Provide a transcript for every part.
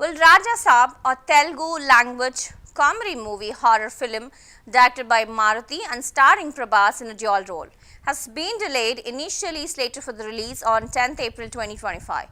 Well, Raja Saab, a Telugu language comedy movie horror film directed by Maruti and starring Prabhas in a dual role, has been delayed, initially slated for the release on 10th April 2025.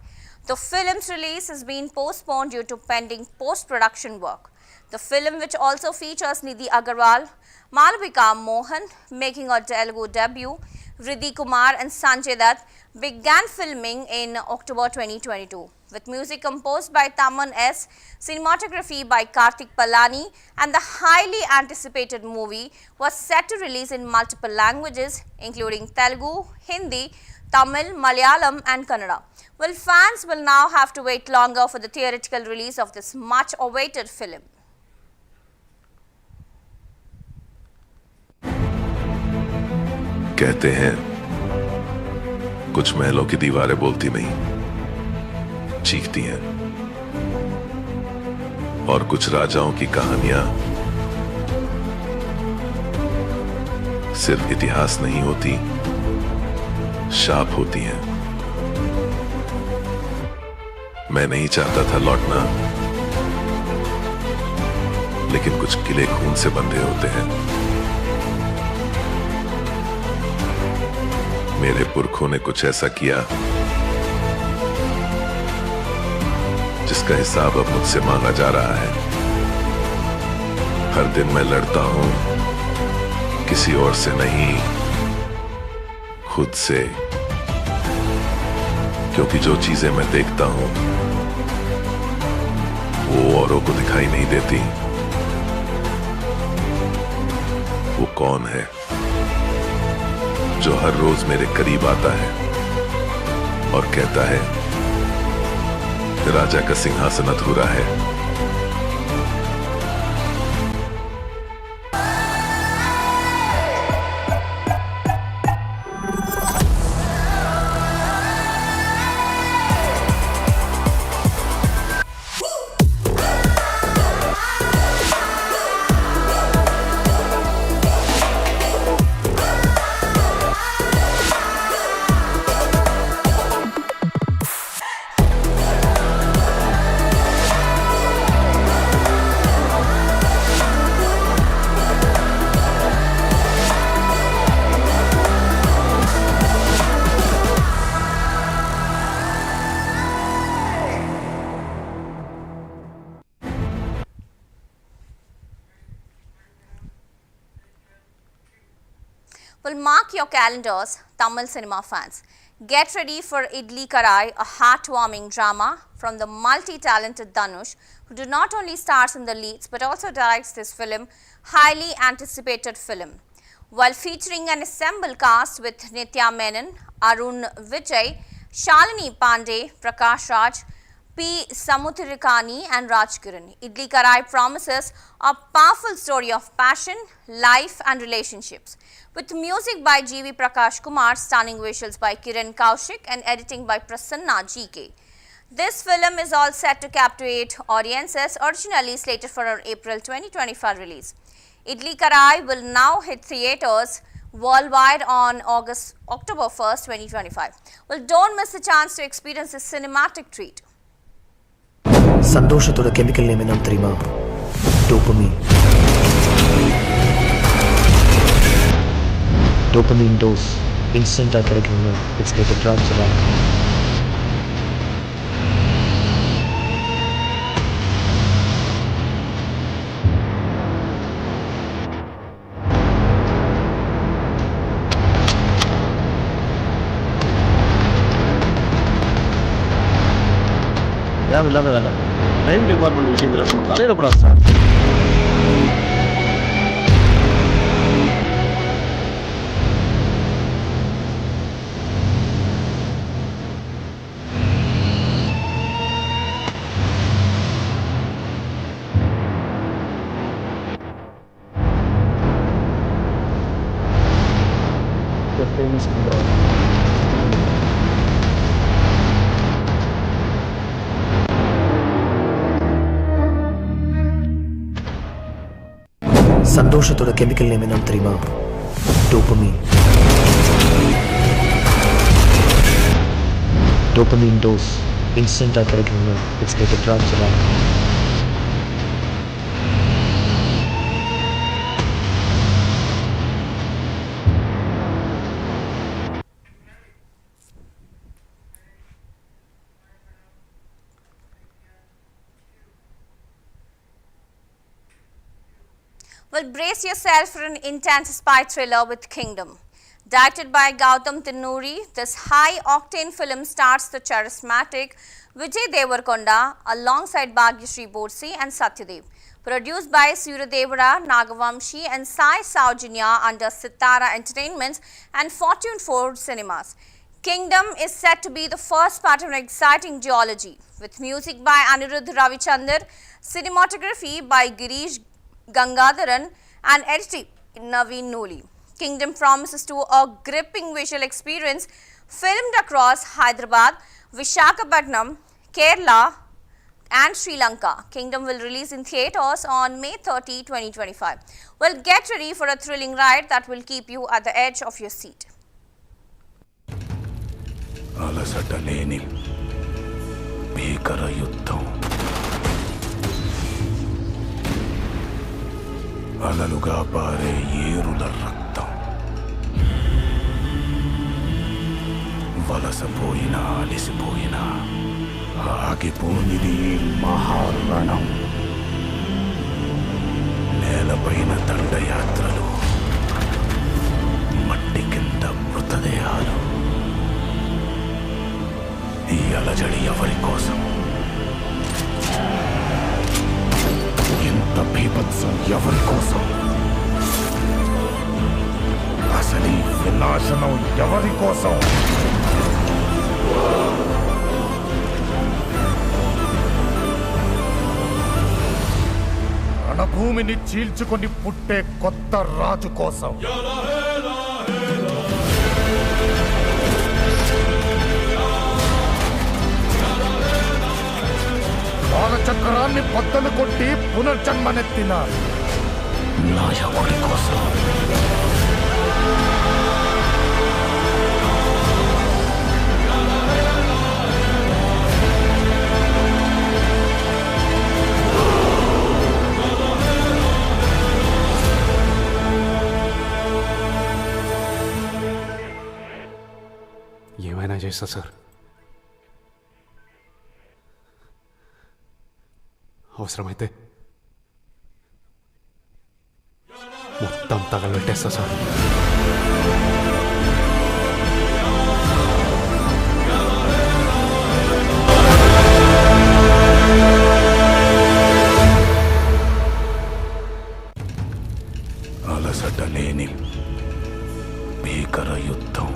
The film's release has been postponed due to pending post-production work. The film, which also features Nidhi Agarwal, Malavika Mohan making a Telugu debut, Riddhi Kumar and Sanjay Dutt, began filming in October 2022, with music composed by Taman S, cinematography by Karthik Pallani, and the highly anticipated movie was set to release in multiple languages, including Telugu, Hindi, Tamil, Malayalam and Kannada. Well, fans will now have to wait longer for the theatrical release of this much-awaited film. कहते हैं कुछ महलों की दीवारें बोलती नहीं, चीखती हैं, और कुछ राजाओं की कहानियां सिर्फ इतिहास नहीं होती, शाप होती हैं। मैं नहीं चाहता था लौटना, लेकिन कुछ किले खून से बंधे होते हैं। मेरे पुरखों ने कुछ ऐसा किया जिसका हिसाब अब मुझसे मांगा जा रहा है। हर दिन मैं लड़ता हूं, किसी और से नहीं, खुद से, क्योंकि जो चीजें मैं देखता हूं वो औरों को दिखाई नहीं देती। वो कौन है जो हर रोज मेरे करीब आता है और कहता है राजा का सिंहासन अधूरा है। Well, mark your calendars, Tamil cinema fans. Get ready for Idli Karai, a heartwarming drama from the multi-talented Dhanush, who do not only stars in the leads but also directs this film, highly anticipated film. While featuring an assembled cast with Nitya Menon, Arun Vijay, Shalini Pandey, Prakash Raj, P. Samuthirikani and Raj Kiran, Idli Karai promises a powerful story of passion, life and relationships. With music by G.V. Prakash Kumar, stunning visuals by Kiran Kaushik and editing by Prasanna G.K. This film is all set to captivate audiences, originally slated for an April 2025 release. Idli Karai will now hit theatres worldwide on October 1st, 2025. Well, don't miss the chance to experience this cinematic treat. சந்தோஷத்தோட chemical name என்னன்னு தெரியுமா? Dopamine. Dopamine dose இன்ஸ்டன்ட்டாக கிடைக்கணும்னு it's like a drop சொல்லுவாங்க. இல்லாத வேலை time department விஷயத்தில் நம்ம தலையிட கூடாது சார். famous சந்தோஷத்தோட கெமிக்கல் நேம் என்னன்னு தெரியுமா? டோபமைன். டோபமைன் டோஸ் ఇన్స్టెంట్ అక్కడికి ఉన్న బిస్కెట్ డ్రాప్ చేయాలి. Well, brace yourself for an intense spy thriller with Kingdom. Directed by Gautam Tinuri, this high-octane film stars the charismatic Vijay Devarkonda alongside Bhagyashree Borsi and Satyadev. Produced by Suryadevara, Nagavamshi and Sai Saujanya under Sitara Entertainments and Fortune 4 Cinemas. Kingdom is set to be the first part of an exciting duology, with music by Anirudh Ravichandar, cinematography by Girish Gangadharan and editing Naveen Noli. Kingdom promises to a gripping visual experience filmed across Hyderabad, Visakhapatnam, Kerala and Sri Lanka. Kingdom will release in theatres on May 30, 2025. Well, get ready for a thrilling ride that will keep you at the edge of your seat. అలసటలేని భీకర యుద్ధం, అలలుగా పారే ఏరుల రక్తం, వలసపోయినా అలిసిపోయినా ఆగిపోనిది మహారణం. నేలపైన దండయాత్రలు, మట్టి కింద మృతదేహాలు. ఈ అలజడి ఎవరి కోసం? ఇంత బీభత్సం ఎవరి కోసం? అసలు ఈ వినాశనం ఎవరి కోసం? రణభూమిని చీల్చుకొని పుట్టే కొత్త రాజు కోసం. చక్రాన్ని బద్దలు కొట్టి పునర్జన్మనెత్తిన నాయకుడి కోసం. ఏమైనా చేస్తా సార్. అవసరమైతే మొత్తం తగలబెట్టేస్తా సార్. అలసటలేని భీకర యుద్ధం,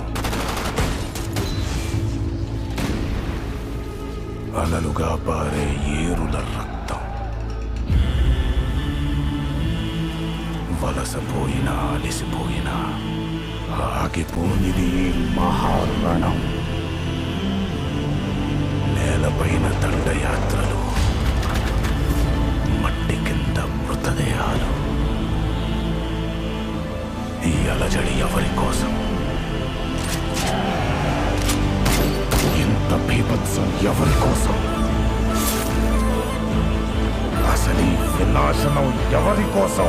అలలుగా పారే ఏరుల రక్తం, వలసపోయినా అలిసిపోయినా ఆగిపోనిది మహారణం. నేలపైన దండయాత్రలు, మట్టి కింద మృతదేహాలు. ఈ అలజడి ఎవరి కోసం? ఇంత బీభత్సం ఎవరి కోసం? అసలు ఈ వినాశనం ఎవరి కోసం?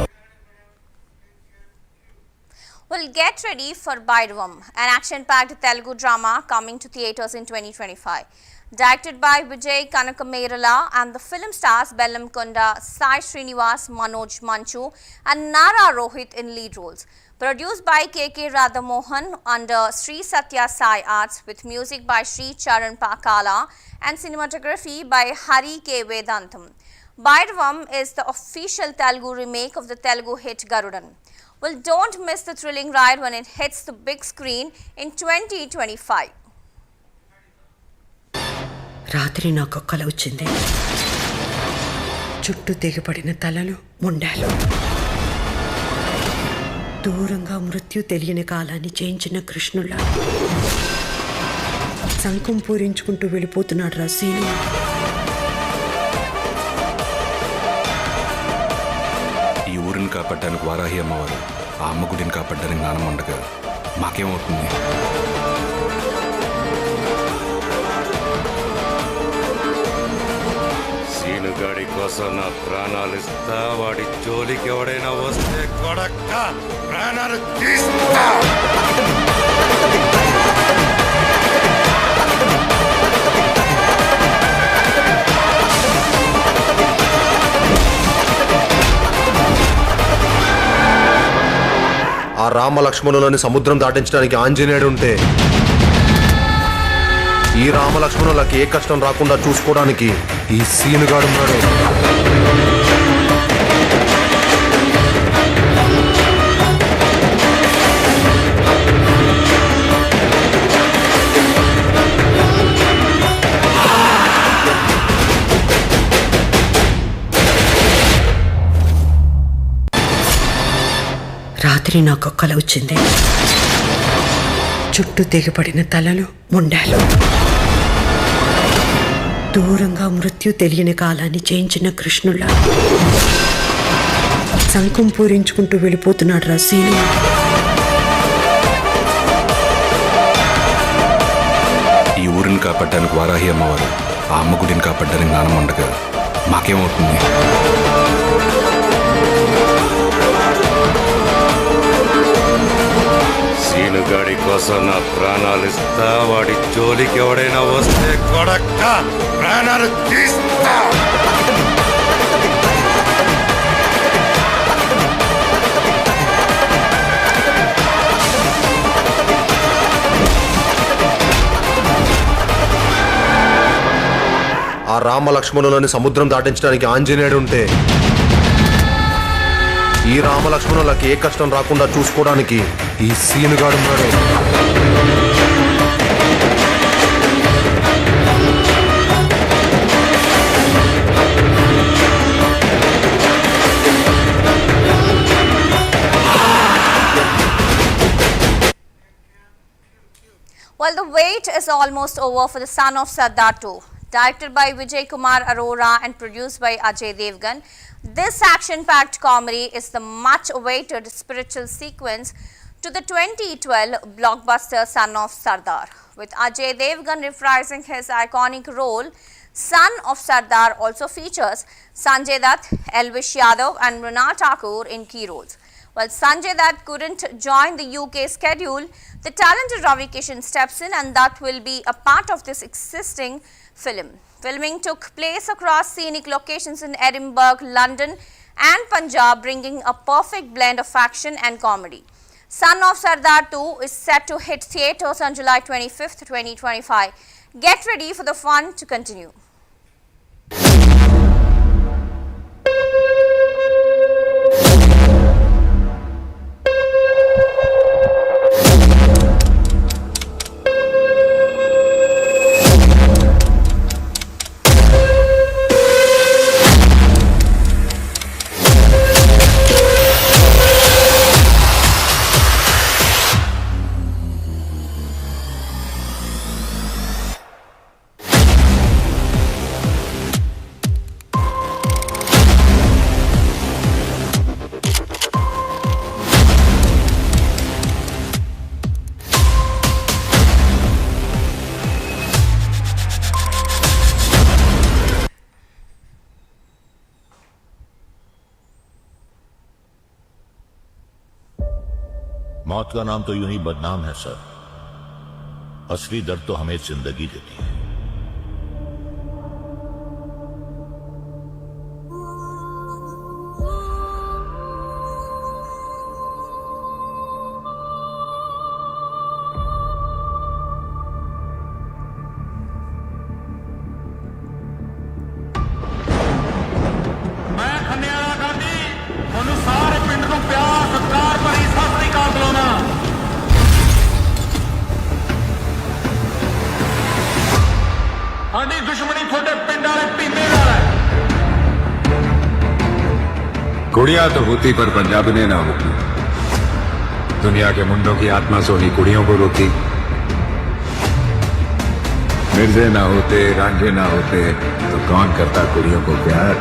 Well, get ready for Bhairavam, an action-packed Telugu drama coming to theatres in 2025. Directed by Vijay Kanakamerala and the film stars Bellam Konda, Sai Srinivas, Manoj Manchu and Nara Rohit in lead roles. Produced by KK Radhamohan under Sri Satya Sai Arts with music by Sri Charan Pakala and cinematography by Hari K. Vedantam. Bhairavam is the official Telugu remake of the Telugu hit Garudan. Well, don't miss the thrilling ride when it hits the big screen in 2025. రాత్రి నాకు కల వచ్చింది. చుట్టూ తెగిపడిన తలలు, ముండాలు, దూరంగా మృత్యు తెలియని కాలాన్ని జయించిన కృష్ణుల శంఖం పూరించుకుంటూ వెళ్ళిపోతున్నాడు రా సీను. ఈ ఊరిని కాపాడడానికి వారాహి అమ్మవారు, ఆ అమ్మ గుడిని కాపాడడానికి నానమ్మ ఉండగా మాకేమవుతుంది? కోసం నా ప్రాణాలు ఇస్తా, వాడి జోలికి ఎవడైనా వస్తే కొడక్క ప్రాణాలు తీస్తా. ఆ రామ లక్ష్మణులని సముద్రం దాటించడానికి ఆంజనేయుడు ఉంటే ఈ రామ లక్ష్మణులకి ఏ కష్టం రాకుండా చూసుకోవడానికి ఈ సీనుగాడున్నాడు. రాత్రి నాకు కల వచ్చింది. చుట్టూ తెగిపడిన తలలు, ముండాలు, దూరంగా మృత్యు తెలియని కాలాన్ని జయించిన కృష్ణుళ్ళ శంఖం పూరించుకుంటూ వెళ్ళిపోతున్నాడు రా సీను. ఈ ఊరిని కాపాడడానికి వారాహి అమ్మవారు, ఆ అమ్మ గుడిని కాపాడడానికి నానమ్మ ఉండగా మాకేమవుతుంది? సీనుగాడి కోసం నా ప్రాణాలు ఇస్తా, వాడి జోలికి ఎవడైనా వస్తే కొడక్క ప్రాణాలు తీస్తా. ఆ రామ లక్ష్మణులని సముద్రం దాటించడానికి ఆంజనేయుడు ఉంటే ఈ రామ లక్ష్మణులకి ఏ కష్టం రాకుండా చూసుకోవడానికి ఈ సీనుగాడున్నాడు. Well, the wait is almost over for the Son of Sardar 2. Directed by Vijay Kumar Arora and produced by Ajay Devgan, this action-packed comedy is the much-awaited spiritual sequence to the 2012 blockbuster Son of Sardar. With Ajay Devgan reprising his iconic role, Son of Sardar also features Sanjay Dutt, Elvish Yadav and Mrunal Thakur in key roles. While Sanjay Dutt couldn't join the UK schedule, the talented Ravi Kishan steps in and Dutt will be a part of this existing film. Filming took place across scenic locations in Edinburgh, London and Punjab, bringing a perfect blend of action and comedy. Son of Sardar 2 is set to hit theatres on July 25th, 2025. Get ready for the fun to continue. मौत का नाम तो यूं ही बदनाम है sir, असली दर्द तो हमें जिंदगी देती है। कुड़िया तो होती पर पंजाब ने ना होती। दुनिया के मुंडों की आत्मा सोनी कुड़ियों को रोती। मिर्जे ना होते, रांझे ना होते तो कौन करता कुड़ियों को प्यार।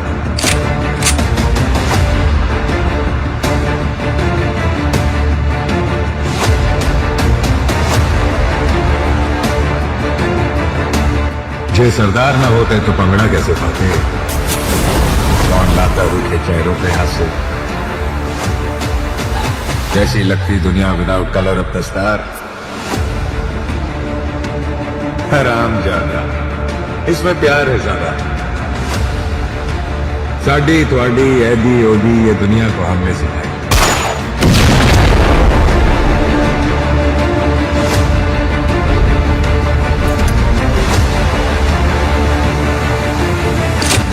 जे सरदार ना होते तो पंगड़ा कैसे पाते। कौन लाता रूखे चेहरों पे हासिल, जैसी लगती दुनिया without colour of the star. हराम ज्यादा, इसमें प्यार है ज्यादा। साडी थोड़ी ऐदी ओदी ये दुनिया को हमने सिखाई।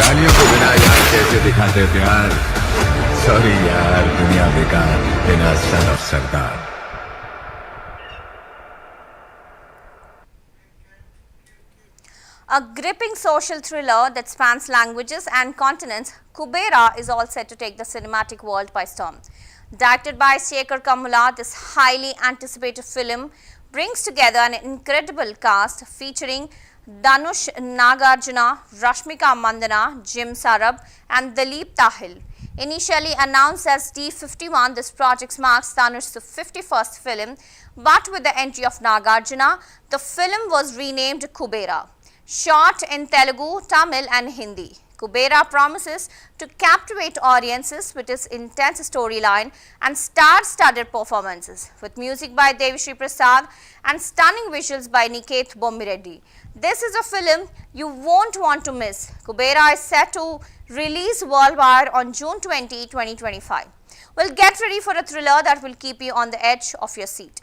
गालियों को बिना यार कैसे दिखाते प्यार। सॉरी यार, दुनिया बेकार बिना son of Sardar. A gripping social thriller that spans languages and continents, Kubera is all set to take the cinematic world by storm. Directed by Shekhar Kammula, this highly anticipated film brings together an incredible cast featuring Dhanush, Nagarjuna, Rashmika Mandanna, Jim Sarab and Dileep Tahil. Initially announced as D51, this project marks Dhanush's 51st film, but with the entry of Nagarjuna, the film was renamed Kubera. Shot in Telugu, Tamil and Hindi, Kubera promises to captivate audiences with its intense storyline and star-studded performances, with music by Devishree Prasad and stunning visuals by Niket Bommireddy. This is a film you won't want to miss. Kubera is set to release worldwide on June 20, 2025. Well, get ready for a thriller that will keep you on the edge of your seat.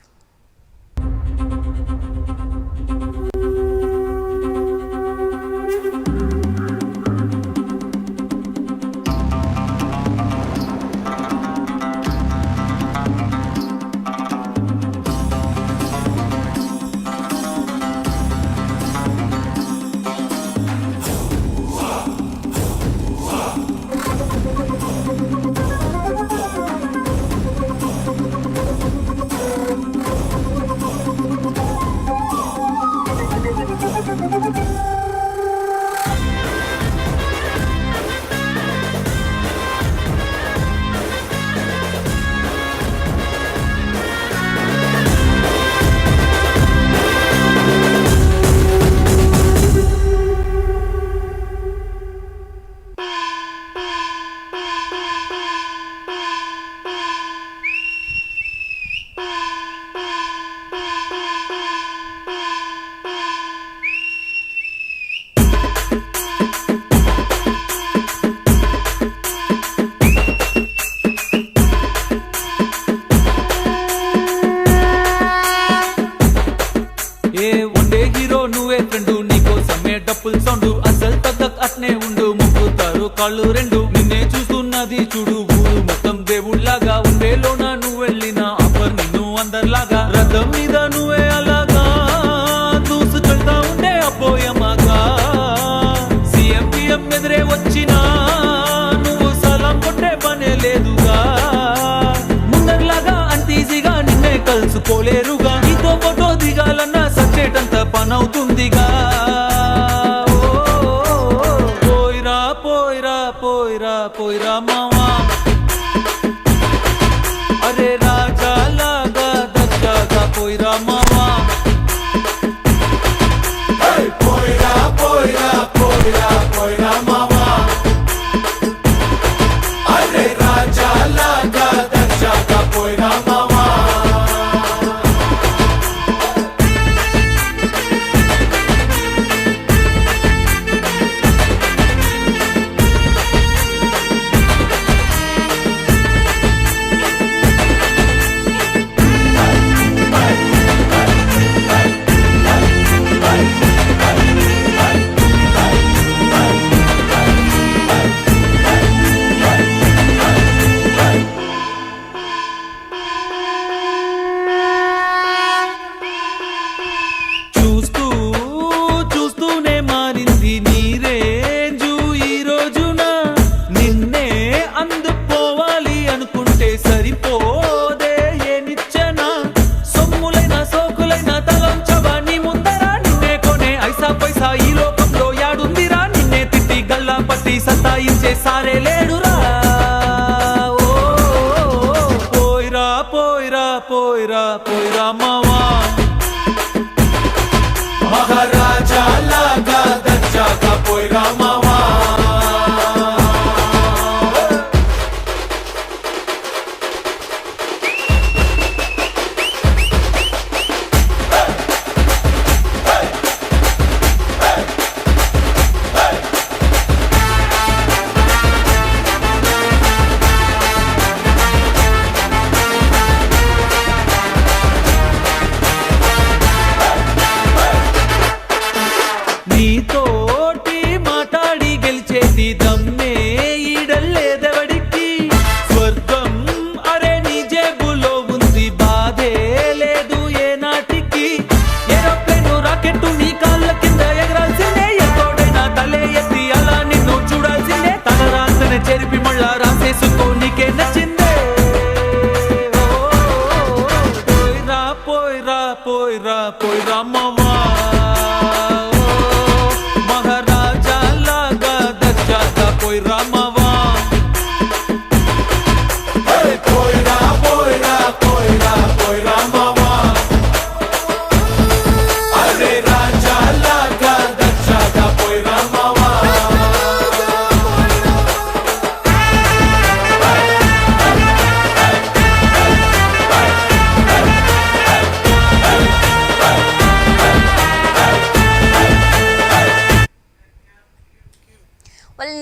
కాళ్ళు రెండు నిన్నే చూస్తున్నది చూడు ఊరు మొత్తం దేవుళ్ళగా ఉండేలోన నువ్వు వెళ్ళిన offer నిన్ను అందరిలాగా రథం మీద నువ్వే అలాగా దూసుకెళ్తా ఉండే అపోయమాగా సీఎం పిఎం ఎదురే వచ్చినా నువ్వు సలాం కొట్టే పనే లేదుగా ముందరిలాగా అంత ఈజీగా నిన్నే కలుసుకోలేరుగా నీతో ఫోటో దిగాలన్నా సచ్చేటంత పనవుతుందిగా పోయిరా మావా అరే రాజా లాగా దర్జాగా పోయిరా మావా పోయిరా పోయిరా పోయిరా పోయిరా మావా అరే రాజా లాగా దర్జాగా పోయిరా మావా సారే లేడురా పోయిరా పోయిరా పోయిరా పోయిరా మావా మహారాజా లాగా దర్జాగా పోయిరా మావా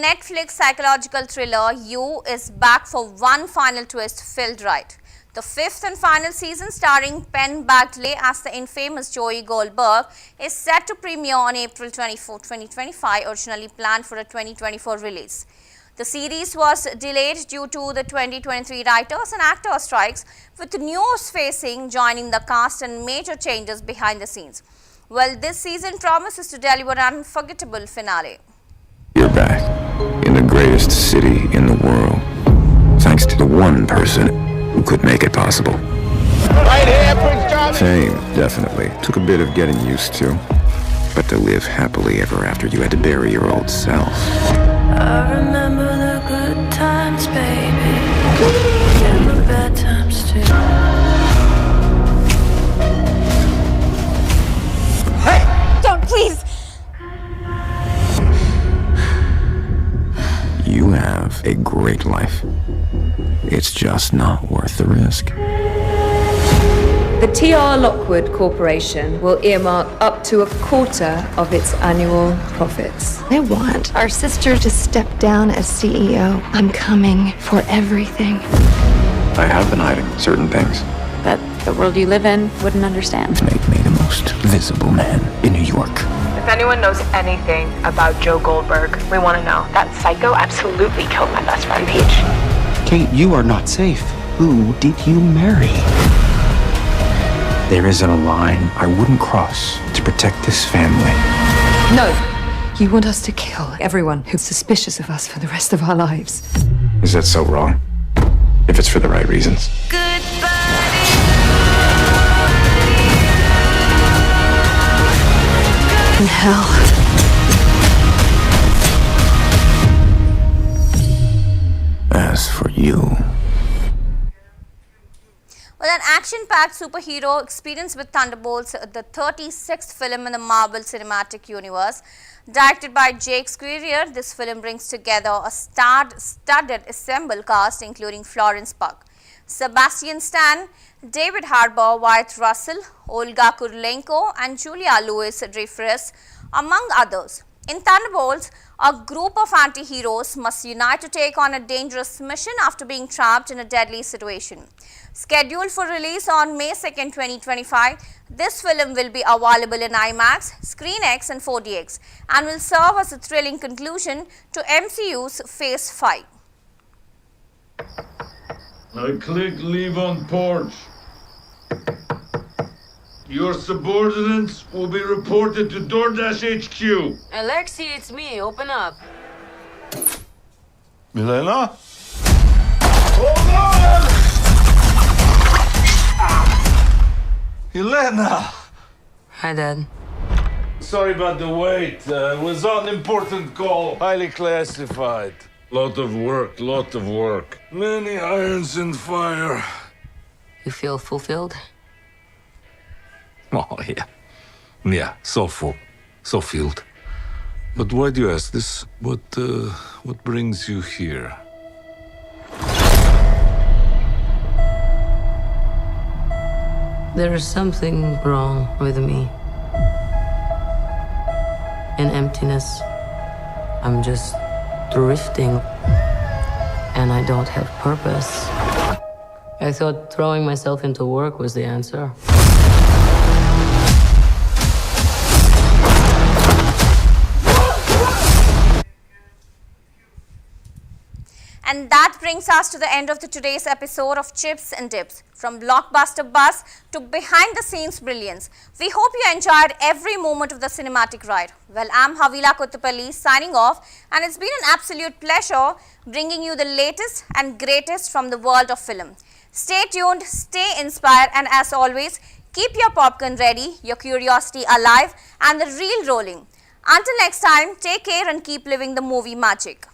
Netflix psychological thriller You is back for one final twist-filled ride. The fifth and final season, starring Penn Badgley as the infamous Joey Goldberg, is set to premiere on April 24, 2025, originally planned for a 2024 release. The series was delayed due to the 2023 writers and actors strikes, with news facing joining the cast and major changes behind the scenes. Well, this season promises to deliver an unforgettable finale. You're back in the greatest city in the world, thanks to the one person who could make it possible. Right here, Prince Charlie. Fame, definitely. Took a bit of getting used to. But to live happily ever after, you had to bury your old self. I remember the good times, baby, and the bad times too. Hey! Don't, please! You have a great life. It's just not worth the risk. The TR Lockwood Corporation will earmark up to 1/4 of its annual profits. I want our sister to step down as CEO. I'm coming for everything. I have been hiding certain things. That the world you live in wouldn't understand. Make me the most visible man in New York. If anyone knows anything about Joe Goldberg, we want to know. That psycho absolutely killed my best friend, Peach. Kate, you are not safe. Who did you marry? There isn't a line I wouldn't cross to protect this family. No, you want us to kill everyone who's suspicious of us for the rest of our lives. Is that so wrong? If it's for the right reasons. In hell. As for you... Well, an action-packed superhero experience with Thunderbolts, the 36th film in the Marvel Cinematic Universe. Directed by Jake Schreier, this film brings together a star-studded ensemble cast including Florence Pugh, Sebastian Stan, David Harbour, Wyatt Russell, Olga Kurylenko and Julia Louis-Dreyfus, among others. In Thunderbolts, a group of anti-heroes must unite to take on a dangerous mission after being trapped in a deadly situation. Scheduled for release on May 2, 2025, this film will be available in IMAX, ScreenX and 4DX and will serve as a thrilling conclusion to MCU's Phase 5. I click leave on porch. Your subordinates will be reported to DoorDash HQ. Alexi, it's me. Open up. Milena? Hold on! Elena! Hi, Dad. Sorry about the wait. It was an important call. Highly classified. Lot of work. Many irons in fire. You feel fulfilled? Oh, yeah. Yeah, so full. So filled. But why do you ask this? What brings you here? There is something wrong with me. In emptiness, I'm just drifting, and I don't have purpose. I thought throwing myself into work was the answer. And that brings us to the end of today's episode of Chips and Dips. From blockbuster buzz to behind-the-scenes brilliance, we hope you enjoyed every moment of the cinematic ride. Well, I'm Havila Kottapalli signing off, and it's been an absolute pleasure bringing you the latest and greatest from the world of film. Stay tuned, stay inspired, and as always, keep your popcorn ready, your curiosity alive, and the reel rolling. Until next time, take care and keep living the movie magic.